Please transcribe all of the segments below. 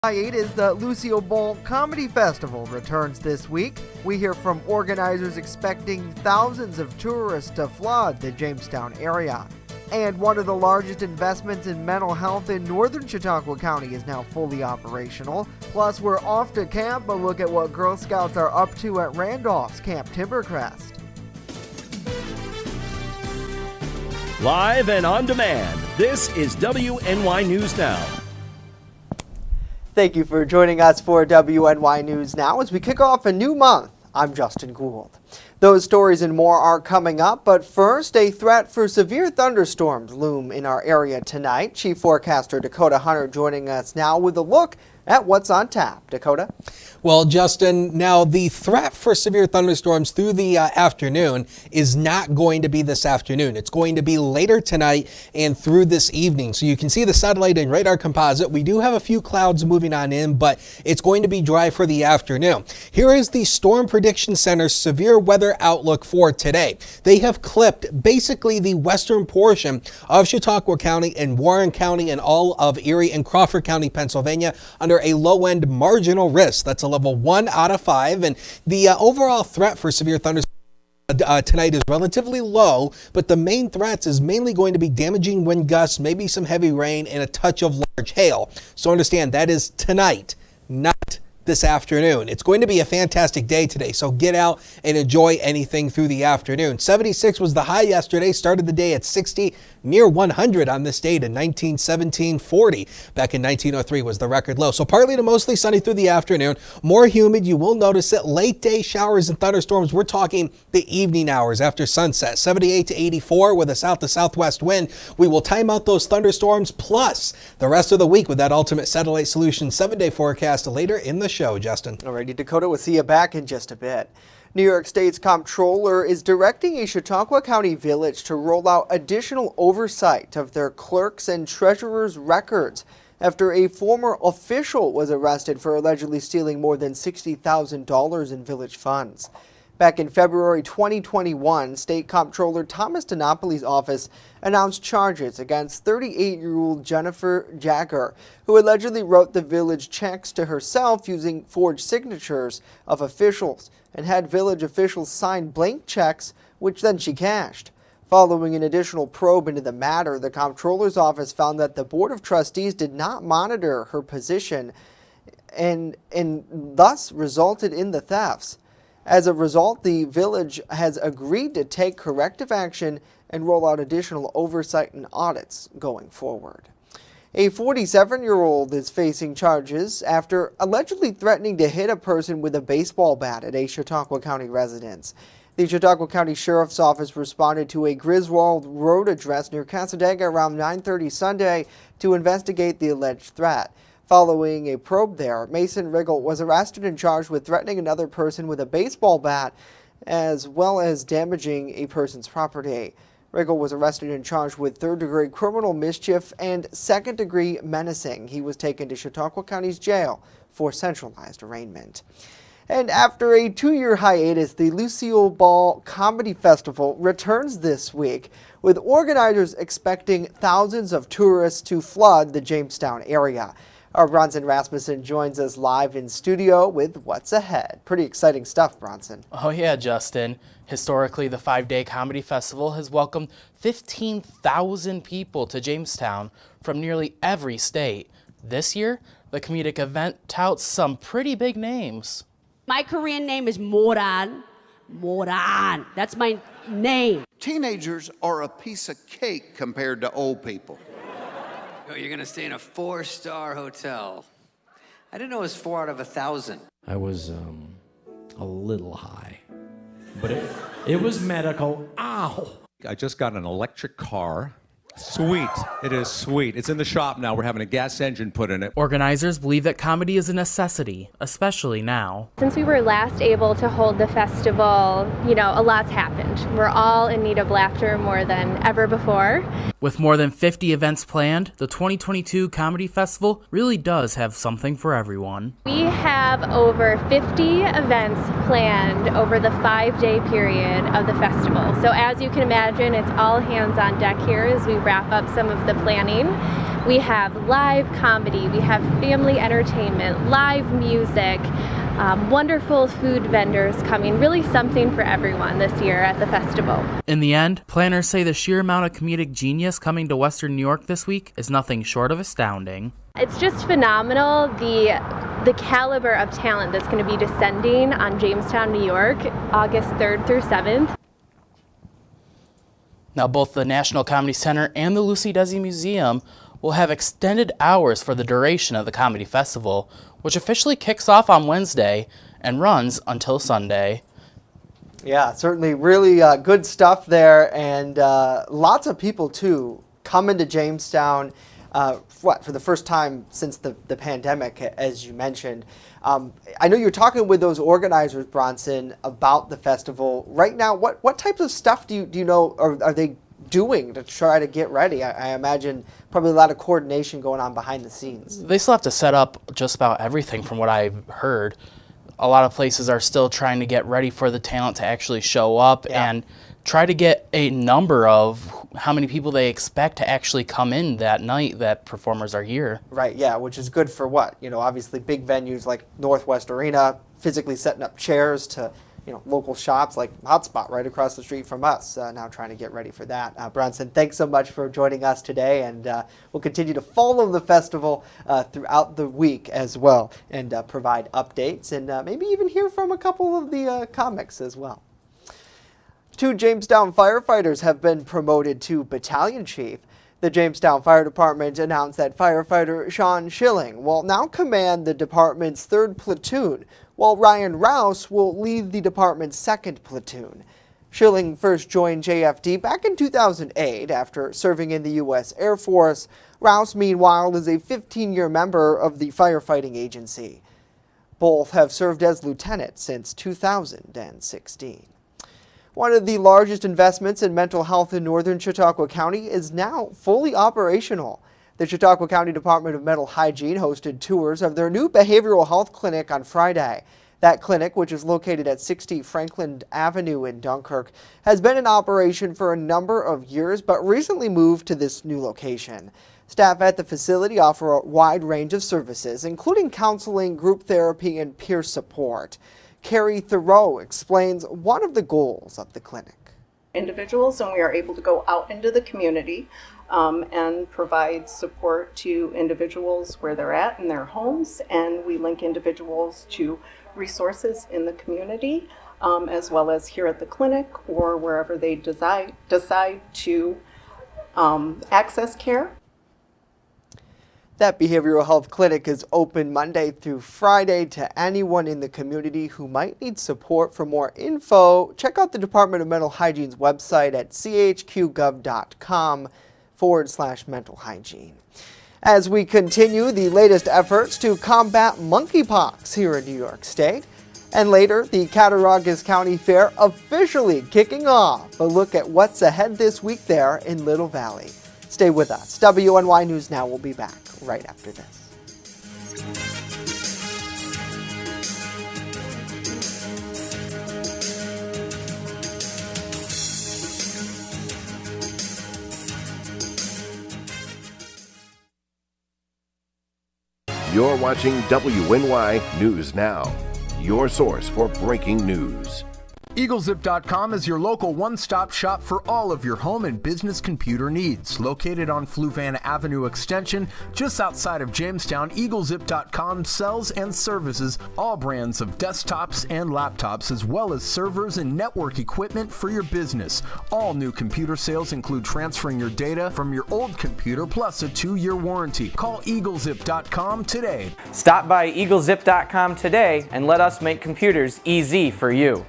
Hiatus, the Lucille Bowl Comedy Festival returns this week. We hear from organizers expecting thousands of tourists to flood the Jamestown area. And one of the largest investments in mental health in northern Chautauqua County is now fully operational. Plus, we're off to camp, a look at what Girl Scouts are up to at Randolph's Camp Timbercrest. Live and on demand, this is WNY News Now. Thank you for joining us for WNY News Now as we kick off a new month. I'm Justin Gould. Those stories and more are coming up, but first, a threat for severe thunderstorms loom in our area tonight. Chief Forecaster Dakota Hunter joining us now with a look at what's on tap. Dakota? Well, Justin, now the threat for severe thunderstorms through the afternoon is not going to be this afternoon. It's going to be later tonight and through this evening. So you can see the satellite and radar composite. We do have a few clouds moving on in, but it's going to be dry for the afternoon. Here is the Storm Prediction Center's severe weather outlook for today. They have clipped basically the western portion of Chautauqua County and Warren County and all of Erie and Crawford County, Pennsylvania, under a low-end marginal risk. That's a level 1 out of 5, and the overall threat for severe thunderstorms tonight is relatively low, but the main threats is mainly going to be damaging wind gusts, maybe some heavy rain, and a touch of large hail. So understand that is tonight, not this afternoon. It's going to be a fantastic day today, so get out and enjoy anything through the afternoon. 76 was the high yesterday, started the day at 60, near 100 on this date in 1917. 40 back in 1903 was the record low. So partly to mostly sunny through the afternoon, more humid. You will notice it. Late day showers and thunderstorms. We're talking the evening hours after sunset. 78 to 84 with a south to southwest wind. We will time out those thunderstorms plus the rest of the week with that Ultimate Satellite Solutions 7-day forecast later in the show. Justin. Alrighty, Dakota, we'll see you back in just a bit. New York State's comptroller is directing a Chautauqua County village to roll out additional oversight of their clerks and treasurers' records after a former official was arrested for allegedly stealing more than $60,000 in village funds. Back in February 2021, State Comptroller Thomas DiNapoli's office announced charges against 38-year-old Jennifer Jagger, who allegedly wrote the village checks to herself using forged signatures of officials and had village officials sign blank checks, which then she cashed. Following an additional probe into the matter, the Comptroller's office found that the Board of Trustees did not monitor her position and thus resulted in the thefts. As a result, the village has agreed to take corrective action and roll out additional oversight and audits going forward. A 47-year-old is facing charges after allegedly threatening to hit a person with a baseball bat at a Chautauqua County residence. The Chautauqua County Sheriff's Office responded to a Griswold Road address near Cassadaga around 9:30 Sunday to investigate the alleged threat. Following a probe there, Mason Riggle was arrested and charged with threatening another person with a baseball bat as well as damaging a person's property. Riggle was arrested and charged with third-degree criminal mischief and second-degree menacing. He was taken to Chautauqua County's jail for centralized arraignment. And after a 2-year hiatus, the Lucille Ball Comedy Festival returns this week, with organizers expecting thousands of tourists to flood the Jamestown area. Our Bronson Rasmussen joins us live in studio with what's ahead. Pretty exciting stuff, Bronson. Oh yeah, Justin. Historically, the 5-day comedy festival has welcomed 15,000 people to Jamestown from nearly every state. This year, the comedic event touts some pretty big names. My Korean name is Moran. Moran. That's my name. Teenagers are a piece of cake compared to old people. Oh, you're gonna stay in a 4-star hotel. I didn't know it was 4 out of 1,000. I was a little high, but it was medical. Ow! I just got an electric car. Sweet. It is sweet. It's in the shop now. We're having a gas engine put in it. Organizers believe that comedy is a necessity, especially now. Since we were last able to hold the festival, a lot's happened. We're all in need of laughter more than ever before. With more than 50 events planned, the 2022 Comedy Festival really does have something for everyone. We have over 50 events planned over the 5-day period of the festival. So as you can imagine, it's all hands on deck here as we wrap up some of the planning. We have live comedy, we have family entertainment, live music, wonderful food vendors coming, really something for everyone this year at the festival. In the end, planners say the sheer amount of comedic genius coming to Western New York this week is nothing short of astounding. It's just phenomenal, the caliber of talent that's going to be descending on Jamestown, New York, August 3rd through 7th. Now, both the National Comedy Center and the Lucy Desi Museum will have extended hours for the duration of the Comedy Festival, which officially kicks off on Wednesday and runs until Sunday. Yeah, certainly really good stuff there, and lots of people, too, coming to Jamestown for the first time since the pandemic, as you mentioned. I know you're talking with those organizers, Bronson, about the festival. Right now, what types of stuff do you know are they doing to try to get ready? I imagine probably a lot of coordination going on behind the scenes. They still have to set up just about everything from what I've heard. A lot of places are still trying to get ready for the talent to actually show up and try to get a number of how many people they expect to actually come in that night that performers are here. Right, yeah, which is good for what? Obviously big venues like Northwest Arena, physically setting up chairs to, local shops like Hotspot right across the street from us, now trying to get ready for that. Bronson, thanks so much for joining us today, and we'll continue to follow the festival throughout the week as well, and provide updates, and maybe even hear from a couple of the comics as well. 2 Jamestown firefighters have been promoted to battalion chief. The Jamestown Fire Department announced that firefighter Sean Schilling will now command the department's 3rd platoon, while Ryan Rouse will lead the department's 2nd platoon. Schilling first joined JFD back in 2008 after serving in the U.S. Air Force. Rouse, meanwhile, is a 15-year member of the firefighting agency. Both have served as lieutenants since 2016. One of the largest investments in mental health in northern Chautauqua County is now fully operational. The Chautauqua County Department of Mental Hygiene hosted tours of their new behavioral health clinic on Friday. That clinic, which is located at 60 Franklin Avenue in Dunkirk, has been in operation for a number of years, but recently moved to this new location. Staff at the facility offer a wide range of services, including counseling, group therapy, and peer support. Carrie Thoreau explains one of the goals of the clinic. Individuals, and we are able to go out into the community and provide support to individuals where they're at in their homes, and we link individuals to resources in the community as well as here at the clinic or wherever they decide to access care. That behavioral health clinic is open Monday through Friday to anyone in the community who might need support. For more info, check out the Department of Mental Hygiene's website at chqgov.com/mental hygiene. As we continue the latest efforts to combat monkeypox here in New York State, and later the Cattaraugus County Fair officially kicking off. A look at what's ahead this week there in Little Valley. Stay with us. WNY News Now will be back right after this. You're watching WNY News Now, your source for breaking news. EagleZip.com is your local one-stop shop for all of your home and business computer needs. Located on Fluvan Avenue Extension, just outside of Jamestown, EagleZip.com sells and services all brands of desktops and laptops, as well as servers and network equipment for your business. All new computer sales include transferring your data from your old computer plus a 2-year warranty. Call EagleZip.com today. Stop by EagleZip.com today and let us make computers easy for you.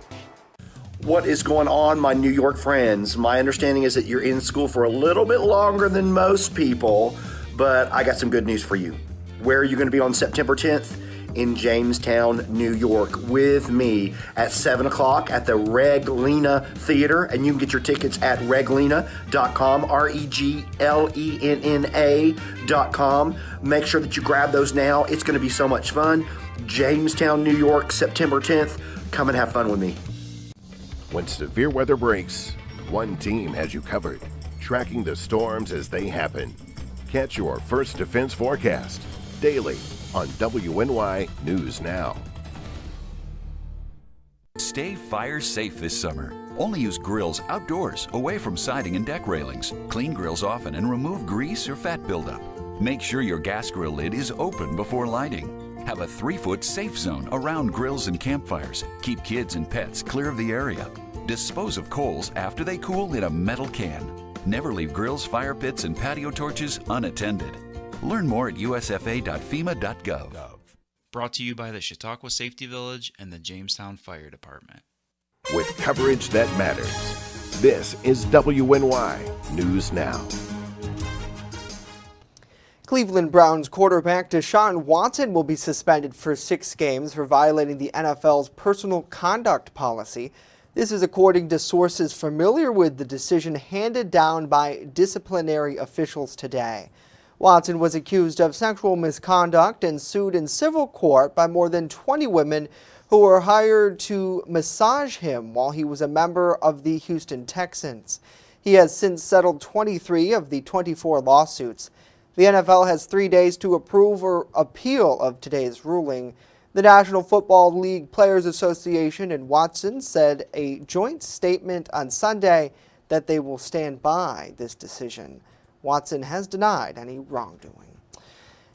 What is going on, my New York friends? My understanding is that you're in school for a little bit longer than most people, but I got some good news for you. Where are you going to be on September 10th? In Jamestown, New York, with me at 7 o'clock at the Reglena Theater, and you can get your tickets at reglena.com, REGLENNA.com. Make sure that you grab those now. It's going to be so much fun. Jamestown, New York, September 10th. Come and have fun with me. When severe weather breaks, one team has you covered, tracking the storms as they happen. Catch your First Defense forecast daily on WNY News Now. Stay fire safe this summer. Only use grills outdoors, away from siding and deck railings. Clean grills often and remove grease or fat buildup. Make sure your gas grill lid is open before lighting. Have a 3-foot safe zone around grills and campfires. Keep kids and pets clear of the area. Dispose of coals after they cool in a metal can. Never leave grills, fire pits, and patio torches unattended. Learn more at usfa.fema.gov. Brought to you by the Chautauqua Safety Village and the Jamestown Fire Department. With coverage that matters, this is WNY News Now. Cleveland Browns quarterback Deshaun Watson will be suspended for 6 games for violating the NFL's personal conduct policy. This is according to sources familiar with the decision handed down by disciplinary officials today. Watson was accused of sexual misconduct and sued in civil court by more than 20 women who were hired to massage him while he was a member of the Houston Texans. He has since settled 23 of the 24 lawsuits. The NFL has 3 days to approve or appeal of today's ruling. The National Football League Players Association and Watson said a joint statement on Sunday that they will stand by this decision. Watson has denied any wrongdoing.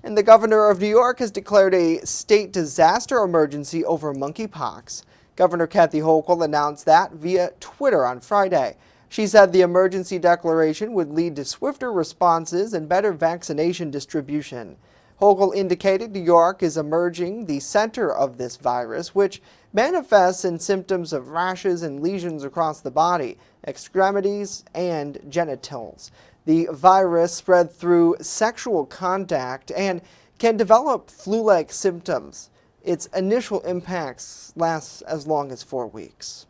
And the governor of New York has declared a state disaster emergency over monkeypox. Governor Kathy Hochul announced that via Twitter on Friday. She said the emergency declaration would lead to swifter responses and better vaccination distribution. Hochul indicated New York is emerging the center of this virus, which manifests in symptoms of rashes and lesions across the body, extremities, and genitals. The virus spread through sexual contact and can develop flu-like symptoms. Its initial impacts last as long as 4 weeks.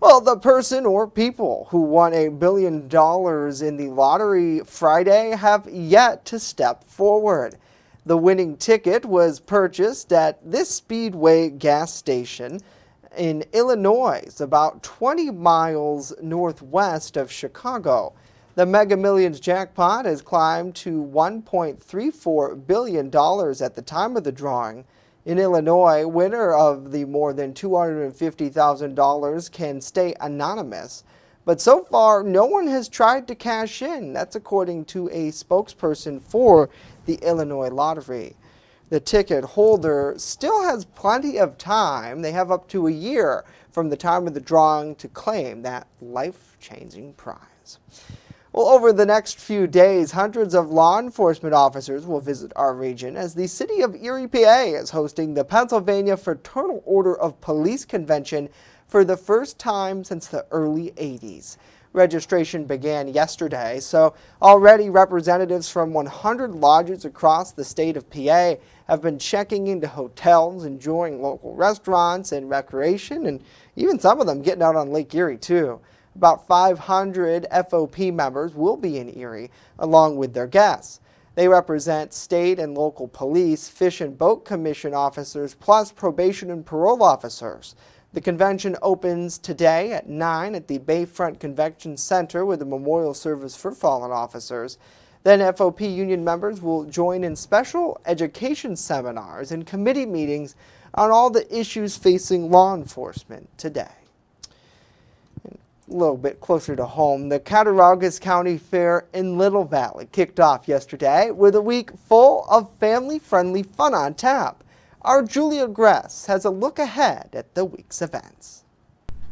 Well, the person or people who won $1 billion in the lottery Friday have yet to step forward. The winning ticket was purchased at this Speedway gas station in Illinois, about 20 miles northwest of Chicago. The Mega Millions jackpot has climbed to $1.34 billion at the time of the drawing. In Illinois, winner of the more than $250,000 can stay anonymous. But so far, no one has tried to cash in. That's according to a spokesperson for the Illinois Lottery. The ticket holder still has plenty of time. They have up to a year from the time of the drawing to claim that life-changing prize. Well, over the next few days, hundreds of law enforcement officers will visit our region as the city of Erie, PA is hosting the Pennsylvania Fraternal Order of Police Convention for the first time since the early 80s. Registration began yesterday, so already representatives from 100 lodges across the state of PA have been checking into hotels, enjoying local restaurants and recreation, and even some of them getting out on Lake Erie too. About 500 FOP members will be in Erie, along with their guests. They represent state and local police, fish and boat commission officers, plus probation and parole officers. The convention opens today at 9 at the Bayfront Convention Center with a memorial service for fallen officers. Then FOP union members will join in special education seminars and committee meetings on all the issues facing law enforcement today. A little bit closer to home, the Cattaraugus County Fair in Little Valley kicked off yesterday with a week full of family-friendly fun on tap. Our Julia Gress has a look ahead at the week's events.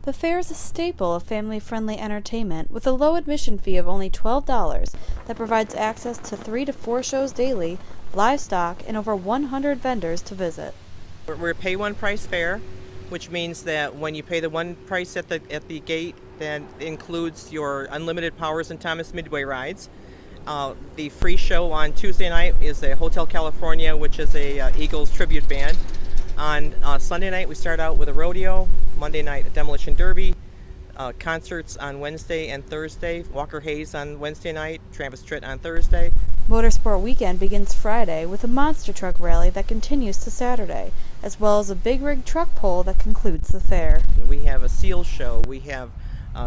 The fair is a staple of family-friendly entertainment with a low admission fee of only $12 that provides access to 3 to 4 shows daily, livestock, and over 100 vendors to visit. We're a pay-one-price fair, which means that when you pay the one price at the gate, that includes your unlimited Powers and Thomas Midway rides. The free show on Tuesday night is the Hotel California, which is a Eagles tribute band. On Sunday night, we start out with a rodeo. Monday night, a demolition derby. Concerts on Wednesday and Thursday. Walker Hayes on Wednesday night, Travis Tritt on Thursday. Motorsport weekend begins Friday with a monster truck rally that continues to Saturday, as well as a big rig truck pull that concludes the fair. We have a seal show. We have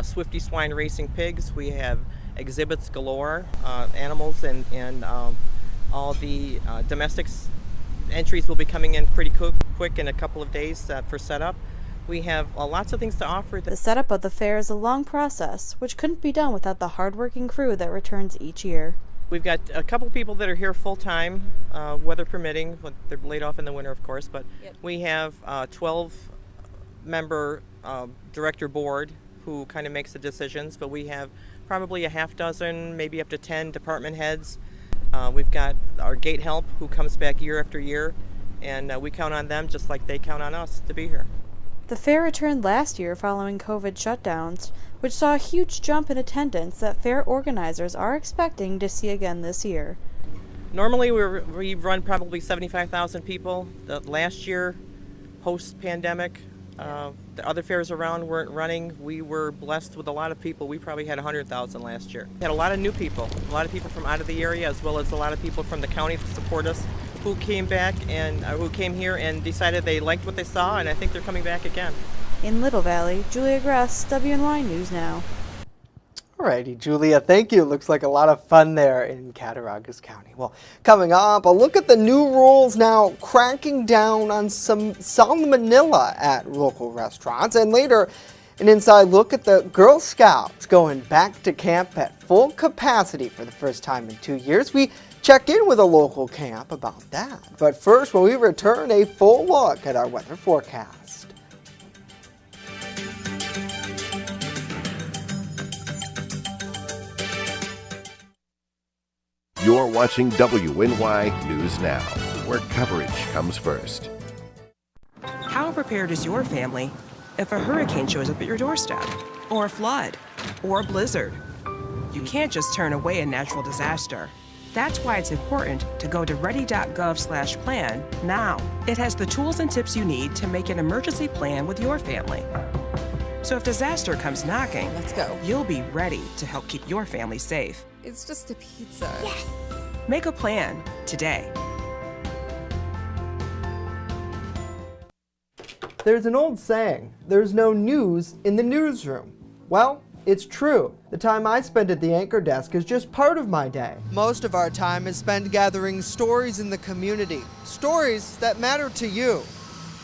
Swifty Swine Racing Pigs. We have exhibits galore, animals and all the domestics entries will be coming in pretty quick in a couple of days for setup. We have lots of things to offer. The setup of the fair is a long process, which couldn't be done without the hardworking crew that returns each year. We've got a couple people that are here full-time, weather permitting, but they're laid off in the winter, of course, but we have a 12-member director board who kind of makes the decisions, but we have probably a half dozen, maybe up to 10 department heads. We've got our gate help who comes back year after year, and we count on them just like they count on us to be here. The fair returned last year following COVID shutdowns, which saw a huge jump in attendance that fair organizers are expecting to see again this year. Normally we run probably 75,000 people. Last year, post-pandemic, the other fairs around weren't running. We were blessed with a lot of people. We probably had 100,000 last year. We had a lot of new people, a lot of people from out of the area, as well as a lot of people from the county to support us, who came back and who came here and decided they liked what they saw, and I think they're coming back again. In Little Valley, Julia Gress, WNY News Now. Alrighty, Julia, thank you. Looks like a lot of fun there in Cattaraugus County. Well, coming up, a look at the new rules now cracking down on some salmonella at local restaurants. And later, an inside look at the Girl Scouts going back to camp at full capacity for the first time in 2 years. We check in with a local camp about that. But first, when we return, a full look at our weather forecast. You're watching WNY News Now, where coverage comes first. How prepared is your family if a hurricane shows up at your doorstep, or a flood, or a blizzard? You can't just turn away a natural disaster. That's why it's important to go to ready.gov/plan now. It has the tools and tips you need to make an emergency plan with your family. So if disaster comes knocking, let's go. You'll be ready to help keep your family safe. It's just a pizza. Yes. Make a plan today. There's an old saying, there's no news in the newsroom. Well, it's true. The time I spend at the anchor desk is just part of my day. Most of our time is spent gathering stories in the community, stories that matter to you.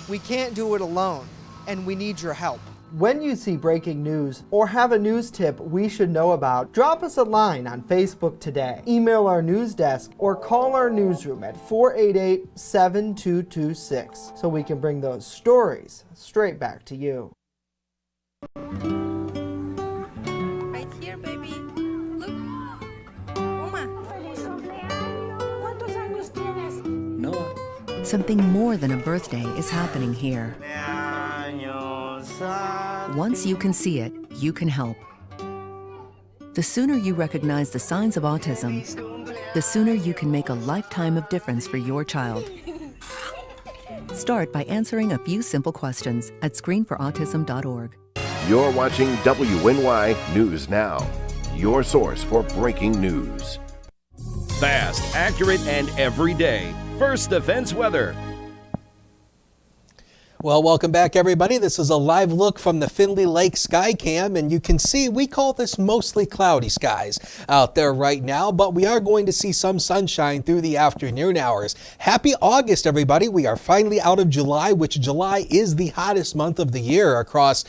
We can't do it alone, and we need your help. When you see breaking news or have a news tip we should know about, drop us a line on Facebook today, email our news desk, or call our newsroom at 488-7226 so we can bring those stories straight back to you. Right here, baby. Look. Uma. Noah. Something more than a birthday is happening here. Once you can see it, you can help. The sooner you recognize the signs of autism, the sooner you can make a lifetime of difference for your child. Start by answering a few simple questions at screenforautism.org. You're watching WNY News Now, your source for breaking news. Fast, accurate, and everyday. First Defense Weather. Well, welcome back, everybody. This is a live look from the Findlay Lake Skycam, and you can see we call this mostly cloudy skies out there right now, but we are going to see some sunshine through the afternoon hours. Happy August, everybody. We are finally out of July, which July is the hottest month of the year across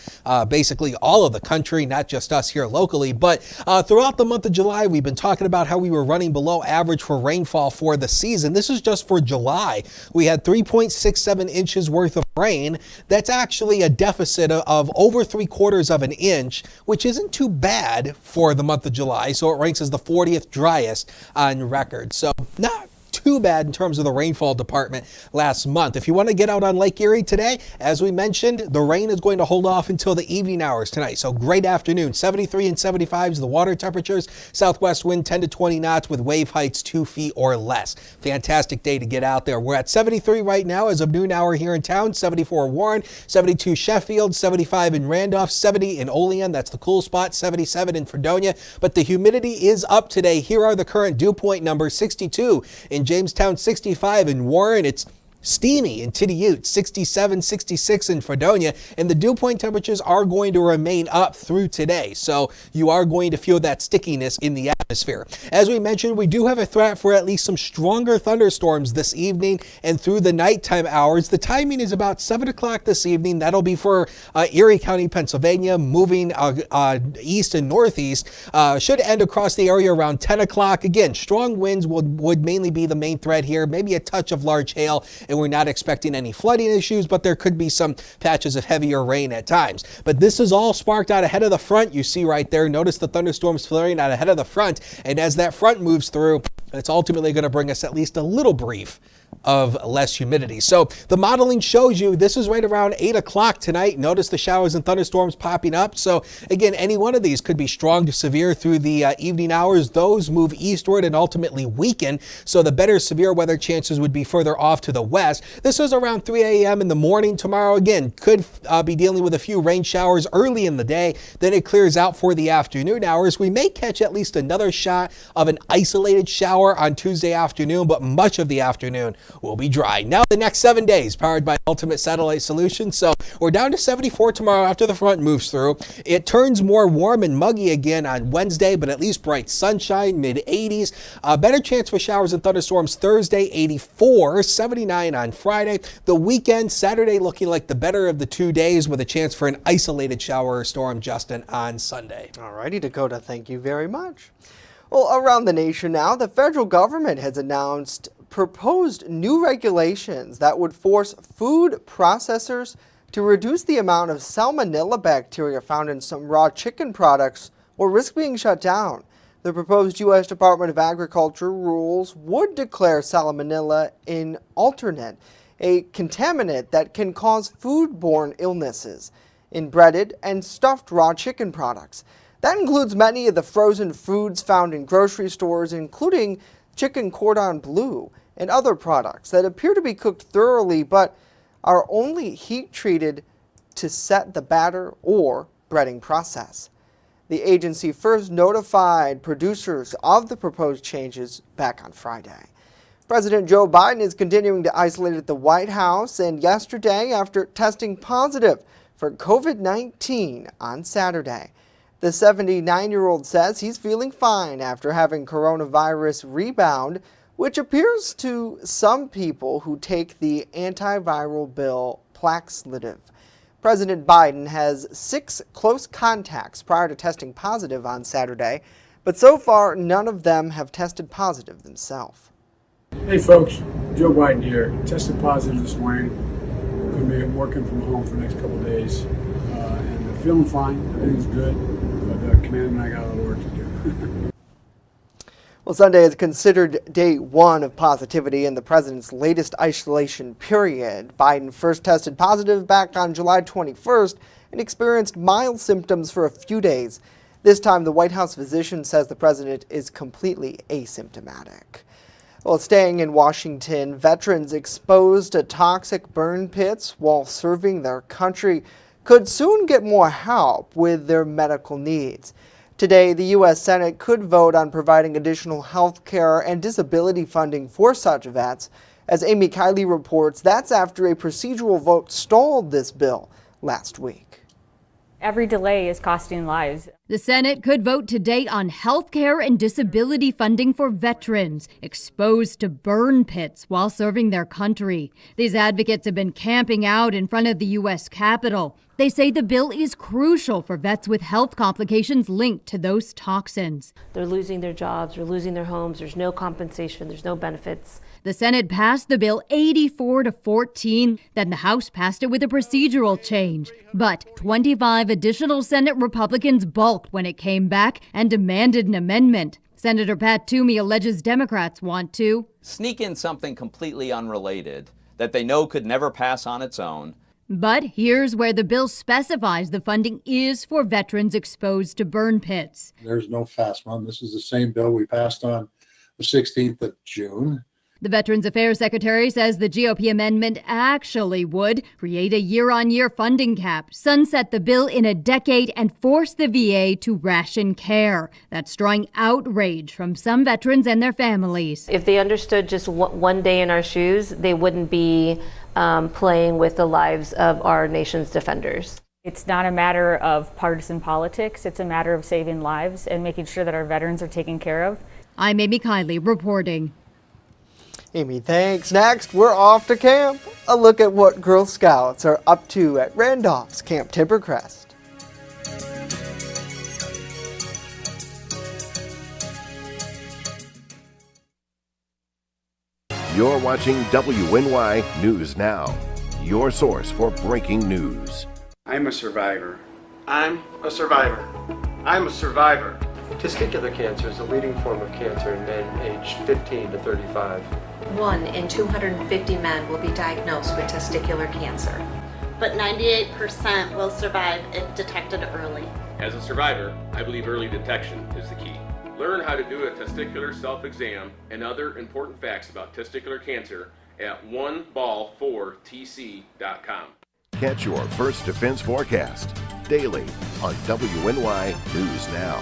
basically all of the country, not just us here locally. But throughout the month of July, we've been talking about how we were running below average for rainfall for the season. This is just for July. We had 3.67 inches worth of rain. That's actually a deficit of over 3/4 of an inch, which isn't too bad for the month of July. So it ranks as the 40th driest on record. So not too bad in terms of the rainfall department last month. If you want to get out on Lake Erie today, as we mentioned, the rain is going to hold off until the evening hours tonight. So great afternoon. 73 and 75s the water temperatures. Southwest wind 10 to 20 knots with wave heights 2 feet or less. Fantastic day to get out there. We're at 73 right now as of noon hour here in town. 74 Warren, 72 Sheffield, 75 in Randolph, 70 in Olean. That's the cool spot. 77 in Fredonia. But the humidity is up today. Here are the current dew point numbers. 62 in Jamestown, 65 in Warren. It's steamy in Tiddy Ute, 67, 66 in Fredonia, and the dew point temperatures are going to remain up through today. So you are going to feel that stickiness in the atmosphere. As we mentioned, we do have a threat for at least some stronger thunderstorms this evening and through the nighttime hours. The timing is about 7 o'clock this evening. That'll be for Erie County, Pennsylvania, moving east and northeast. Should end across the area around 10 o'clock. Again, strong winds would mainly be the main threat here. Maybe a touch of large hail, and we're not expecting any flooding issues, but there could be some patches of heavier rain at times. But this is all sparked out ahead of the front you see right there. Notice the thunderstorms flaring out ahead of the front, and as that front moves through, it's ultimately going to bring us at least a little brief of less humidity. So the modeling shows you this is right around 8 o'clock tonight. Notice the showers and thunderstorms popping up. So again, any one of these could be strong to severe through the evening hours. Those move eastward and ultimately weaken. So the better severe weather chances would be further off to the west. This is around 3 a.m. in the morning tomorrow. Again, could be dealing with a few rain showers early in the day. Then it clears out for the afternoon hours. We may catch at least another shot of an isolated shower on Tuesday afternoon, but much of the afternoon will be dry. Now the next 7 days powered by Ultimate Satellite Solutions. So we're down to 74 tomorrow after the front moves through. It turns more warm and muggy again on Wednesday, but at least bright sunshine, mid 80s. Better chance for showers and thunderstorms Thursday, 84, 79 on Friday. The weekend, Saturday, looking like the better of the 2 days with a chance for an isolated shower or storm, Justin, on Sunday. All righty, Dakota, thank you very much. Well, around the nation now, the federal government has announced proposed new regulations that would force food processors to reduce the amount of salmonella bacteria found in some raw chicken products or risk being shut down. The proposed U.S. Department of Agriculture rules would declare salmonella an alternate, a contaminant that can cause foodborne illnesses in breaded and stuffed raw chicken products. That includes many of the frozen foods found in grocery stores, including chicken cordon bleu and other products that appear to be cooked thoroughly but are only heat treated to set the batter or breading process. The agency first notified producers of the proposed changes back on Friday. President Joe Biden is continuing to isolate at the White House, and yesterday, after testing positive for COVID-19 on Saturday, the 79-year-old says he's feeling fine after having coronavirus rebound, which appears to some people who take the antiviral pill Paxlovid. President Biden has 6 close contacts prior to testing positive on Saturday, but so far none of them have tested positive themselves. Hey folks, Joe Biden here. Tested positive this morning. Going to be working from home for the next couple of days. And I'm feeling fine. Everything's good. But Command and I got a little work to do. Well, Sunday is considered day 1 of positivity in the president's latest isolation period. Biden first tested positive back on July 21st and experienced mild symptoms for a few days. This time, the White House physician says the president is completely asymptomatic. Well, staying in Washington, veterans exposed to toxic burn pits while serving their country could soon get more help with their medical needs. Today, the U.S. Senate could vote on providing additional health care and disability funding for such vets. As Amy Kiley reports, that's after a procedural vote stalled this bill last week. Every delay is costing lives. The Senate could vote today on health care and disability funding for veterans exposed to burn pits while serving their country. These advocates have been camping out in front of the U.S. Capitol. They say the bill is crucial for vets with health complications linked to those toxins. They're losing their jobs, they're losing their homes, there's no compensation, there's no benefits. The Senate passed the bill 84-14. Then the House passed it with a procedural change. But 25 additional Senate Republicans balked when it came back and demanded an amendment. Senator Pat Toomey alleges Democrats want to sneak in something completely unrelated that they know could never pass on its own. But here's where the bill specifies the funding is for veterans exposed to burn pits. There's no fast one. This is the same bill we passed on the 16th of June. The Veterans Affairs Secretary says the GOP amendment actually would create a year-on-year funding cap, sunset the bill in a decade, and force the VA to ration care. That's drawing outrage from some veterans and their families. If they understood just one day in our shoes, they wouldn't be playing with the lives of our nation's defenders. It's not a matter of partisan politics. It's a matter of saving lives and making sure that our veterans are taken care of. I'm Amy Kiley reporting. Amy, thanks. Next, we're off to camp. A look at what Girl Scouts are up to at Randolph's Camp Timbercrest. You're watching WNY News Now, your source for breaking news. I'm a survivor. I'm a survivor. I'm a survivor. Testicular cancer is the leading form of cancer in men aged 15 to 35. 1 in 250 men will be diagnosed with testicular cancer. But 98% will survive if detected early. As a survivor, I believe early detection is the key. Learn how to do a testicular self-exam and other important facts about testicular cancer at oneball4tc.com. Catch your first defense forecast daily on WNY News Now.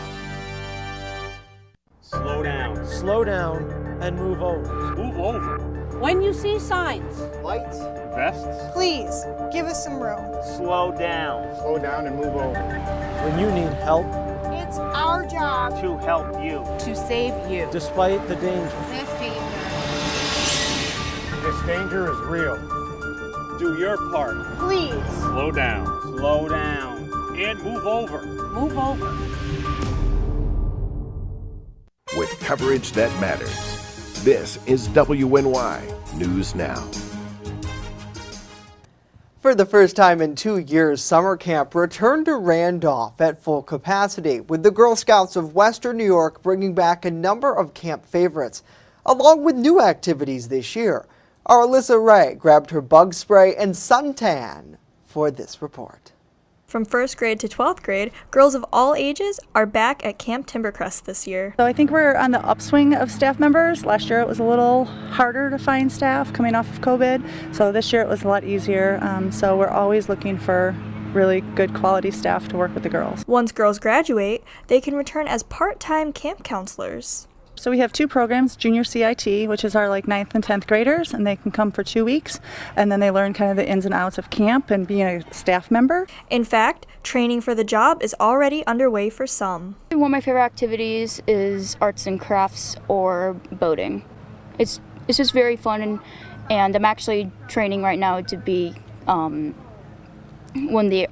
Slow down, and move over. Move over. When you see signs, Lights, vests, please give us some room. slow down. Slow down and move over. When you need help, It's our job to help you, to save you. despite the danger. This danger is real. Do your part. Please Slow down, and move over. move over. With coverage that matters, this is WNY News Now. For the first time in 2 years, summer camp returned to Randolph at full capacity, with the Girl Scouts of Western New York bringing back a number of camp favorites, along with new activities this year. Our Alyssa Ray grabbed her bug spray and suntan for this report. From 1st grade to 12th grade, girls of all ages are back at Camp Timbercrest this year. So I think we're on the upswing of staff members. Last year it was a little harder to find staff coming off of COVID, so this year it was a lot easier. So we're always looking for really good quality staff to work with the girls. Once girls graduate, they can return as part-time camp counselors. So we have 2 programs, Junior CIT, which is our 9th and 10th graders, and they can come for 2 weeks, and then they learn kind of the ins and outs of camp and being a staff member. In fact, training for the job is already underway for some. One of my favorite activities is arts and crafts or boating. It's just very fun, and I'm actually training right now to be one of the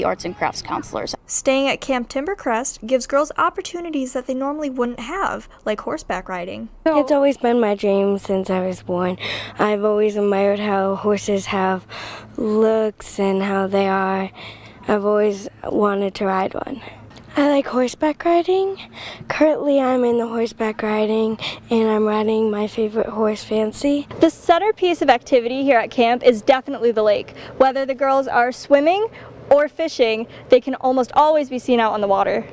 arts and crafts counselors. Staying at Camp Timbercrest gives girls opportunities that they normally wouldn't have, like horseback riding. It's always been my dream since I was born. I've always admired how horses have looks and how they are. I've always wanted to ride one. I like horseback riding. Currently I'm in the horseback riding and I'm riding my favorite horse, Fancy. The centerpiece of activity here at camp is definitely the lake. Whether the girls are swimming or fishing, they can almost always be seen out on the water.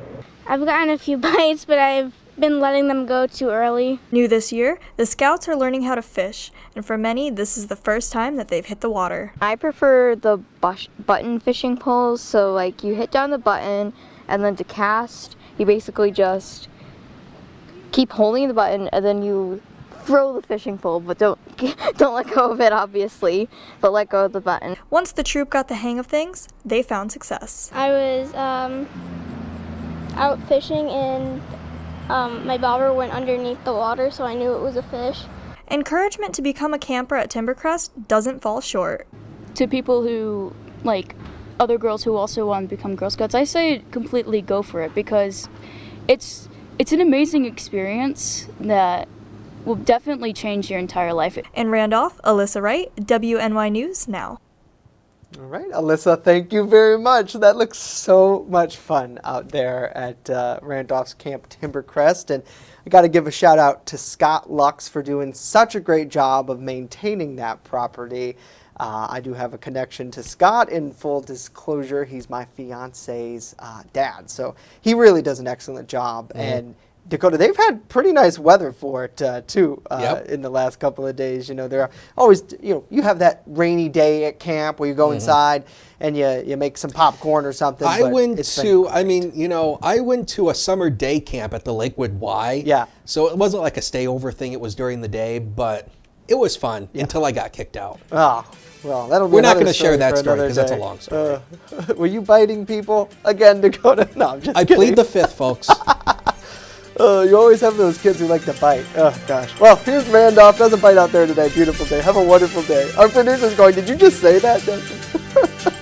I've gotten a few bites, but I've been letting them go too early. New this year, the Scouts are learning how to fish, and for many, this is the first time that they've hit the water. I prefer the button fishing poles, so you hit down the button, and then to cast, you basically just keep holding the button, and then you throw the fishing pole, but don't let go of it, obviously, but let go of the button. Once the troop got the hang of things, they found success. I was out fishing and my bobber went underneath the water, so I knew it was a fish. Encouragement to become a camper at Timbercrest doesn't fall short. To people who, other girls who also want to become Girl Scouts, I say completely go for it, because it's an amazing experience that will definitely change your entire life. In Randolph, Alyssa Wright, WNY News Now. All right, Alyssa, thank you very much. That looks so much fun out there at Randolph's Camp Timbercrest. And I got to give a shout out to Scott Lux for doing such a great job of maintaining that property. I do have a connection to Scott. In full disclosure, he's my fiance's dad. So he really does an excellent job. And Dakota, they've had pretty nice weather for it too in the last couple of days. You know, there are always, you have that rainy day at camp where you go inside and you make some popcorn or something. I went to a summer day camp at the Lakewood Y. Yeah. So it wasn't like a stayover thing. It was during the day, but it was fun until I got kicked out. Oh. Well, that'll be We're not going to share that story because that's a long story. Were you biting people again, Dakota? No, I'm just kidding. I plead the fifth, folks. You always have those kids who like to bite. Oh, gosh. Well, here's Randolph. Doesn't bite out there today. Beautiful day. Have a wonderful day. Our producer's going, did you just say that, Justin?